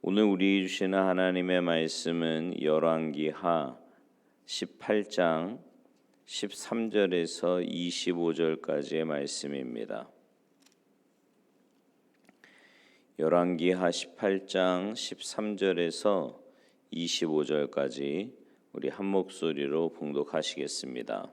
오늘 우리 주시는 하나님의 말씀은 열왕기하 18장 13절에서 25절까지의 말씀입니다. 열왕기하 18장 13절에서 25절까지 우리 한 목소리로 봉독하시겠습니다.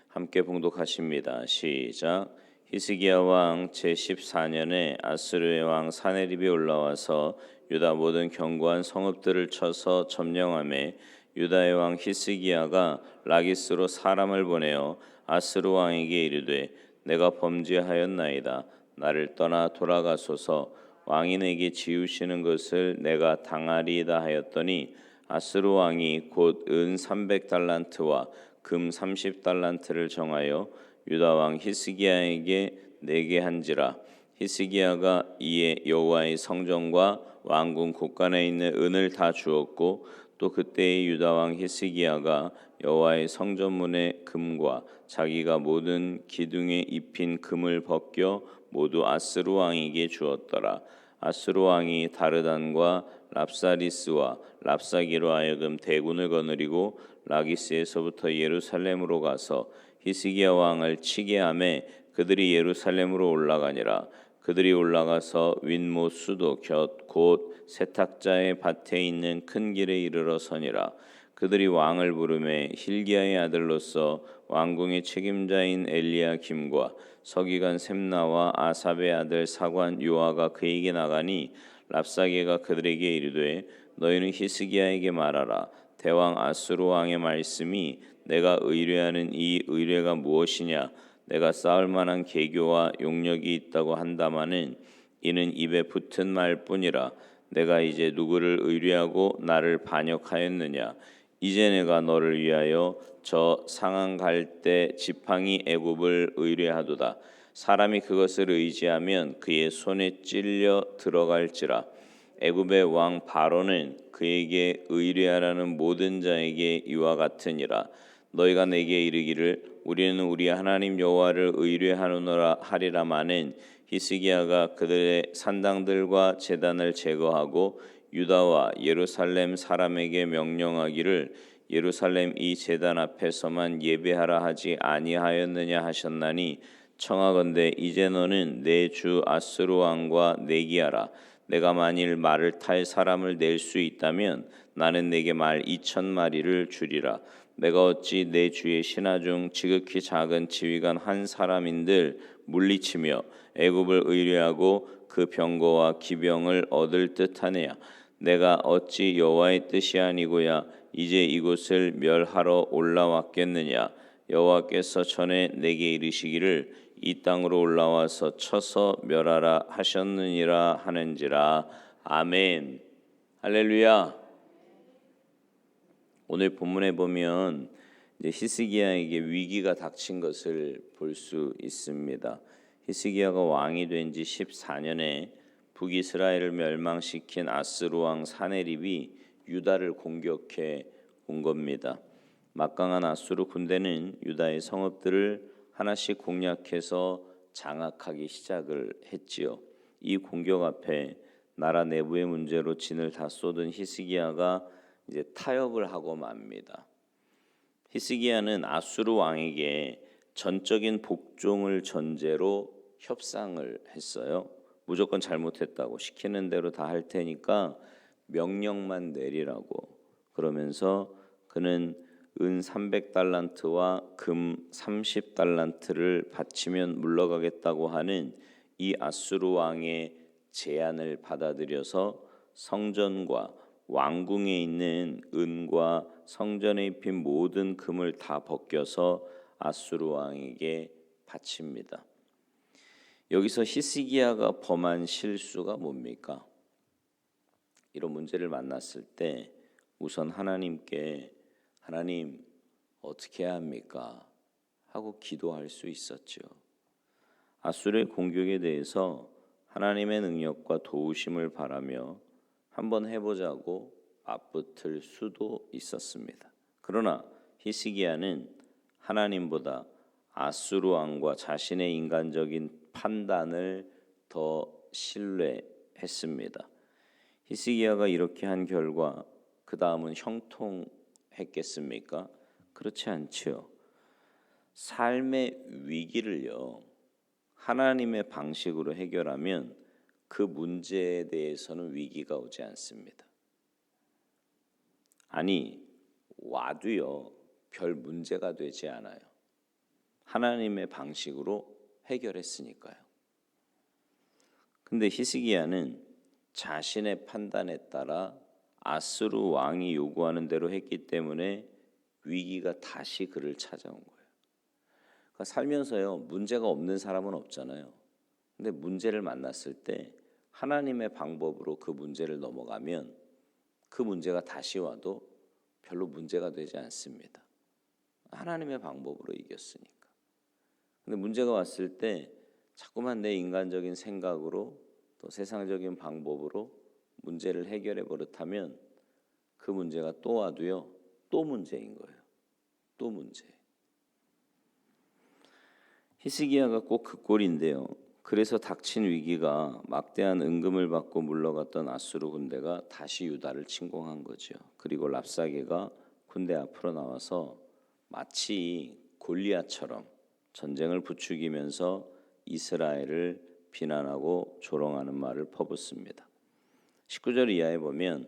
함께 봉독하십니다. 시작. 히스기야 왕 제14년에 아수르의 왕 사네립이 올라와서 유다 모든 견고한 성읍들을 쳐서 점령하매 유다의 왕 히스기야가 라기스로 사람을 보내어 아수르 왕에게 이르되 내가 범죄하였나이다. 나를 떠나 돌아가소서. 왕이 내게 지우시는 것을 내가 당하리이다 하였더니 아수르 왕이 곧 은 300달란트와 금 30달란트를 정하여 유다 왕 히스기야에게 내게 한지라. 히스기야가 이에 여호와의 성전과 왕궁 곳간에 있는 은을 다 주었고 또 그때의 유다 왕 히스기야가 여호와의 성전문의 금과 자기가 모든 기둥에 입힌 금을 벗겨 모두 아스루 왕에게 주었더라. 아스루 왕이 다르단과 랍사리스와 랍사기로 하여금 대군을 거느리고 라기스에서부터 예루살렘으로 가서 히스기야 왕을 치게 하매 그들이 예루살렘으로 올라가니라. 그들이 올라가서 윗못 수도 곁 곧 세탁자의 밭에 있는 큰 길에 이르러 서니라. 그들이 왕을 부르매 힐기야의 아들로서 왕궁의 책임자인 엘리야김과 서기관 셈나와 아삽의 아들 사관 요아가 그에게 나가니 랍사게가 그들에게 이르되 너희는 히스기야에게 말하라. 대왕 아수르 왕의 말씀이 내가 의뢰하는 이 의뢰가 무엇이냐? 내가 쌓을 만한 계교와 용력이 있다고 한다마는 이는 입에 붙은 말뿐이라. 내가 이제 누구를 의뢰하고 나를 반역하였느냐? 이제 내가 너를 위하여 저 상한 갈대 지팡이 애굽을 의뢰하도다. 사람이 그것을 의지하면 그의 손에 찔려 들어갈지라. 애굽의 왕 바로는 그에게 의뢰하라는 모든 자에게 이와 같으니라. 너희가 내게 이르기를 우리는 우리 하나님 여호와를 의뢰하노라 하리라마는 히스기야가 그들의 산당들과 제단을 제거하고 유다와 예루살렘 사람에게 명령하기를 예루살렘 이 제단 앞에서만 예배하라 하지 아니하였느냐 하셨나니 청하건대 이제 너는 내 주 아수르 왕과 내기하라. 내가 만일 말을 탈 사람을 낼 수 있다면 나는 내게 말 2,000마리를 주리라. 내가 어찌 내 주의 신하 중 지극히 작은 지휘관 한 사람인들 물리치며 애굽을 의뢰하고 그 병거와 기병을 얻을 듯하느냐? 내가 어찌 여호와의 뜻이 아니고야 이제 이곳을 멸하러 올라왔겠느냐? 여호와께서 전에 내게 이르시기를 이 땅으로 올라와서 쳐서 멸하라 하셨느니라 하는지라. 아멘. 할렐루야. 오늘 본문에 보면 이제 히스기야에게 위기가 닥친 것을 볼 수 있습니다. 히스기야가 왕이 된 지 14년에 북이스라엘을 멸망시킨 아스루 왕 사네립이 유다를 공격해 온 겁니다. 막강한 아수르 군대는 유다의 성읍들을 하나씩 공략해서 장악하기 시작을 했지요. 이 공격 앞에 나라 내부의 문제로 진을 다 쏟은 히스기야가 이제 타협을 하고 맙니다. 히스기야는 아수르 왕에게 전적인 복종을 전제로 협상을 했어요. 무조건 잘못했다고 시키는 대로 다 할 테니까 명령만 내리라고. 그러면서 그는 은 300달란트와 금 30달란트를 바치면 물러가겠다고 하는 이 아수르 왕의 제안을 받아들여서 성전과 왕궁에 있는 은과 성전에 입힌 모든 금을 다 벗겨서 아수르 왕에게 바칩니다. 여기서 히스기야가 범한 실수가 뭡니까? 이런 문제를 만났을 때 우선 하나님께 하나님 어떻게 해야 합니까? 하고 기도할 수 있었죠. 아수르의 공격에 대해서 하나님의 능력과 도우심을 바라며 한번 해보자고 맞붙을 수도 있었습니다. 그러나 히스기야는 하나님보다 아수르 왕과 자신의 인간적인 판단을 더 신뢰했습니다. 히스기야가 이렇게 한 결과 그 다음은 형통했겠습니까? 그렇지 않지요. 삶의 위기를요, 하나님의 방식으로 해결하면 그 문제에 대해서는 위기가 오지 않습니다. 아니, 와도요, 별 문제가 되지 않아요. 하나님의 방식으로 해결했으니까요. 근데 히스기야는 자신의 판단에 따라 아수르 왕이 요구하는 대로 했기 때문에 위기가 다시 그를 찾아온 거예요. 그러니까 살면서요, 문제가 없는 사람은 없잖아요. 근데 문제를 만났을 때 하나님의 방법으로 그 문제를 넘어가면 그 문제가 다시 와도 별로 문제가 되지 않습니다. 하나님의 방법으로 이겼으니까. 근데 문제가 왔을 때 자꾸만 내 인간적인 생각으로 또 세상적인 방법으로 문제를 해결해 버릇하면 그 문제가 또 와도요, 또 문제인 거예요. 또 문제. 히스기야가 꼭 그 꼴인데요. 그래서 닥친 위기가 막대한 은금을 받고 물러갔던 아수르 군대가 다시 유다를 침공한 거죠. 그리고 랍사게가 군대 앞으로 나와서 마치 골리앗처럼 전쟁을 부추기면서 이스라엘을 비난하고 조롱하는 말을 퍼붓습니다. 19절 이하에 보면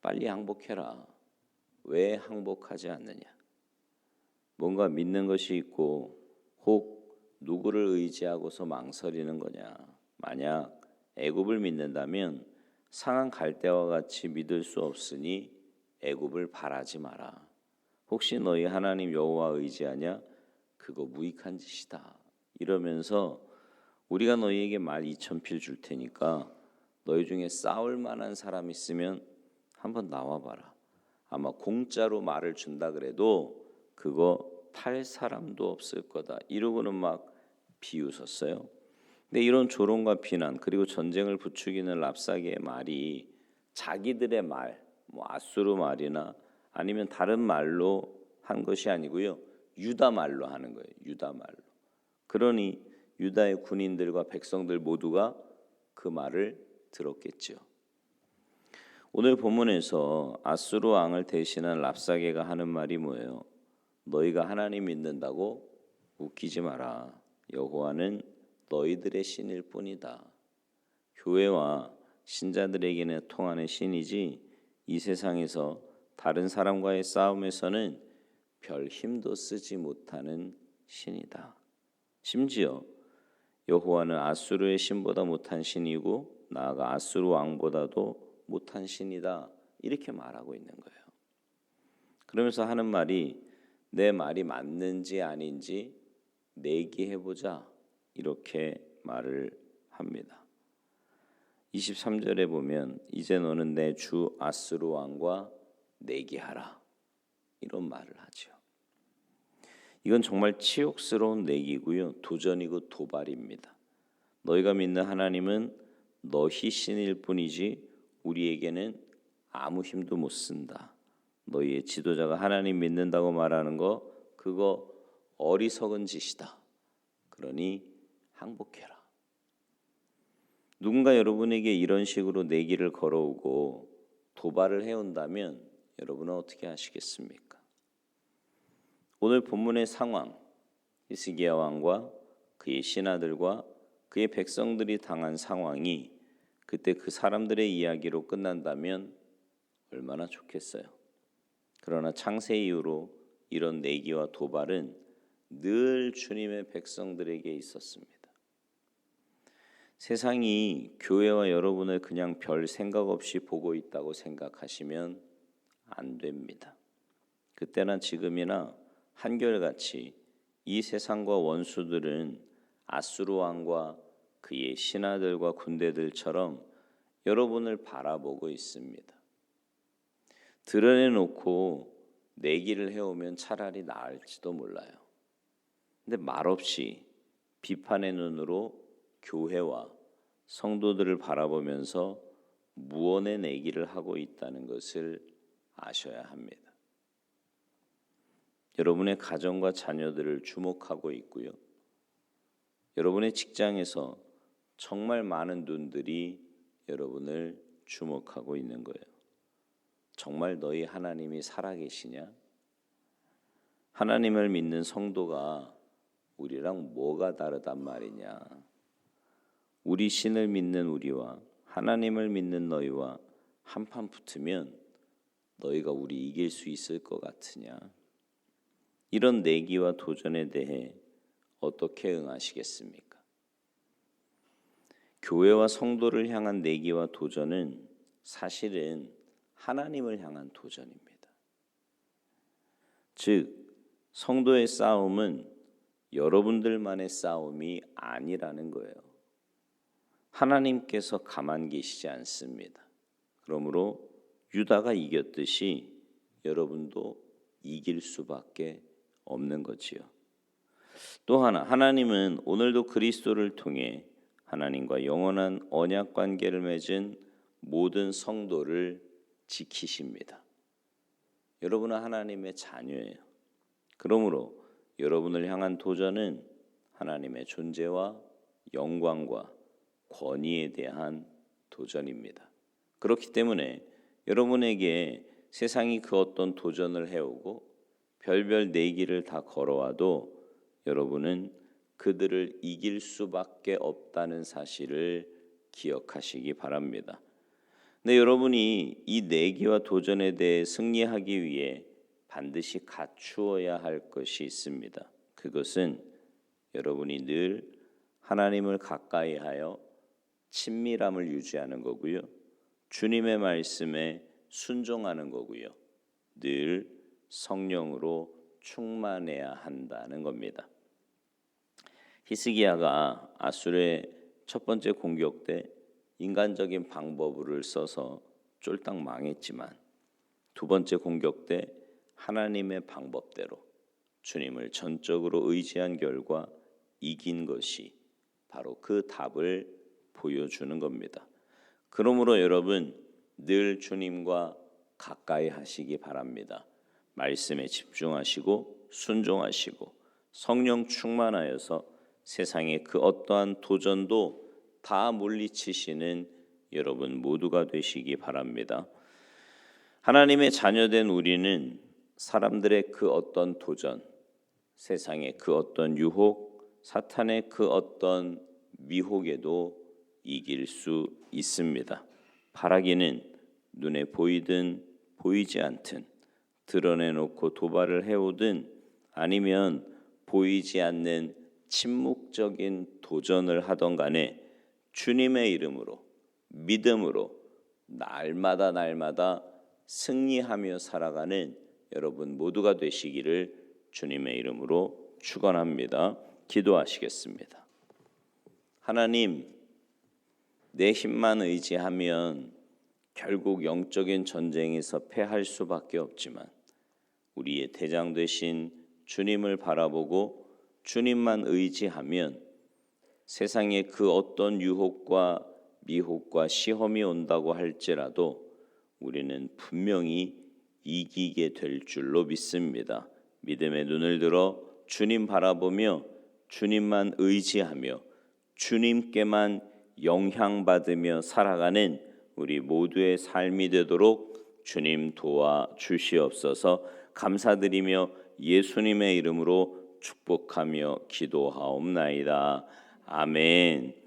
빨리 항복해라. 왜 항복하지 않느냐? 뭔가 믿는 것이 있고 혹 누구를 의지하고서 망설이는 거냐? 만약 애굽을 믿는다면 상한 갈대와 같이 믿을 수 없으니 애굽을 바라지 마라. 혹시 너희 하나님 여호와 의지하냐? 그거 무익한 짓이다. 이러면서 우리가 너희에게 말 2,000필 줄 테니까 너희 중에 싸울 만한 사람 있으면 한번 나와봐라. 아마 공짜로 말을 준다 그래도 그거 팔 사람도 없을 거다. 이러고는 막 비웃었어요. 근데 이런 조롱과 비난 그리고 전쟁을 부추기는 랍사게의 말이 자기들의 말, 뭐 아수르 말이나 아니면 다른 말로 한 것이 아니고요. 유다 말로 하는 거예요. 유다 말로. 그러니 유다의 군인들과 백성들 모두가 그 말을 들었겠죠. 오늘 본문에서 아수르 왕을 대신한 랍사게가 하는 말이 뭐예요? 너희가 하나님 믿는다고 웃기지 마라. 여호와는 너희들의 신일 뿐이다. 교회와 신자들에게는 통하는 신이지 이 세상에서 다른 사람과의 싸움에서는 별 힘도 쓰지 못하는 신이다. 심지어 여호와는 아수르의 신보다 못한 신이고 나아가 아수르 왕보다도 못한 신이다. 이렇게 말하고 있는 거예요. 그러면서 하는 말이 내 말이 맞는지 아닌지 내기해보자. 이렇게 말을 합니다. 23절에 보면 이제 너는 내 주 아수르 왕과 내기하라. 이런 말을 하죠. 이건 정말 치욕스러운 내기고요. 도전이고 도발입니다. 너희가 믿는 하나님은 너희 신일 뿐이지 우리에게는 아무 힘도 못 쓴다. 너희의 지도자가 하나님 믿는다고 말하는 거 그거 어리석은 짓이다. 그러니 항복해라. 누군가 여러분에게 이런 식으로 내기를 걸어오고 도발을 해온다면 여러분은 어떻게 하시겠습니까? 오늘 본문의 상황, 히스기야 왕과 그의 신하들과 그의 백성들이 당한 상황이 그때 그 사람들의 이야기로 끝난다면 얼마나 좋겠어요. 그러나 창세 이후로 이런 내기와 도발은 늘 주님의 백성들에게 있었습니다. 세상이 교회와 여러분을 그냥 별 생각 없이 보고 있다고 생각하시면 안 됩니다. 그때나 지금이나 한결같이 이 세상과 원수들은 아수르 왕과 그의 신하들과 군대들처럼 여러분을 바라보고 있습니다. 드러내놓고 내기를 해오면 차라리 나을지도 몰라요. 근데 말없이 비판의 눈으로 교회와 성도들을 바라보면서 무언의 내기를 하고 있다는 것을 아셔야 합니다. 여러분의 가정과 자녀들을 주목하고 있고요. 여러분의 직장에서 정말 많은 눈들이 여러분을 주목하고 있는 거예요. 정말 너희 하나님이 살아계시냐? 하나님을 믿는 성도가 우리랑 뭐가 다르단 말이냐? 우리 신을 믿는 우리와 하나님을 믿는 너희와 한판 붙으면 너희가 우리 이길 수 있을 것 같으냐? 이런 내기와 도전에 대해 어떻게 응하시겠습니까? 교회와 성도를 향한 내기와 도전은 사실은 하나님을 향한 도전입니다. 즉, 성도의 싸움은 여러분들만의 싸움이 아니라는 거예요. 하나님께서 가만 계시지 않습니다. 그러므로 유다가 이겼듯이 여러분도 이길 수밖에 없는 거지요. 또 하나, 하나님은 오늘도 그리스도를 통해 하나님과 영원한 언약 관계를 맺은 모든 성도를 지키십니다. 여러분은 하나님의 자녀예요. 그러므로 여러분을 향한 도전은 하나님의 존재와 영광과 권위에 대한 도전입니다. 그렇기 때문에 여러분에게 세상이 그 어떤 도전을 해오고 별별 내기를 다 걸어와도 여러분은 그들을 이길 수밖에 없다는 사실을 기억하시기 바랍니다. 근데 여러분이 이 내기와 도전에 대해 승리하기 위해 반드시 갖추어야 할 것이 있습니다. 그것은 여러분이 늘 하나님을 가까이하여 친밀함을 유지하는 거고요. 주님의 말씀에 순종하는 거고요. 늘 성령으로 충만해야 한다는 겁니다. 히스기야가 아수르의 첫 번째 공격 때 인간적인 방법을 써서 쫄딱 망했지만 두 번째 공격 때 하나님의 방법대로 주님을 전적으로 의지한 결과 이긴 것이 바로 그 답을 보여주는 겁니다. 그러므로 여러분 늘 주님과 가까이 하시기 바랍니다. 말씀에 집중하시고 순종하시고 성령 충만하여서 세상의 그 어떠한 도전도 다 물리치시는 여러분 모두가 되시기 바랍니다. 하나님의 자녀된 우리는 사람들의 그 어떤 도전, 세상의 그 어떤 유혹, 사탄의 그 어떤 미혹에도 이길 수 있습니다. 바라기는 눈에 보이든 보이지 않든 드러내놓고 도발을 해오든 아니면 보이지 않는 침묵적인 도전을 하던 간에 주님의 이름으로 믿음으로 날마다 승리하며 살아가는 여러분 모두가 되시기를 주님의 이름으로 축원합니다. 기도하시겠습니다. 하나님, 내 힘만 의지하면 결국 영적인 전쟁에서 패할 수밖에 없지만 우리의 대장 되신 주님을 바라보고 주님만 의지하면 세상에 그 어떤 유혹과 미혹과 시험이 온다고 할지라도 우리는 분명히 이기게 될 줄로 믿습니다. 믿음의 눈을 들어 주님 바라보며 주님만 의지하며 주님께만 영향받으며 살아가는 우리 모두의 삶이 되도록 주님 도와 주시옵소서. 감사드리며 예수님의 이름으로 축복하며 기도하옵나이다. 아멘.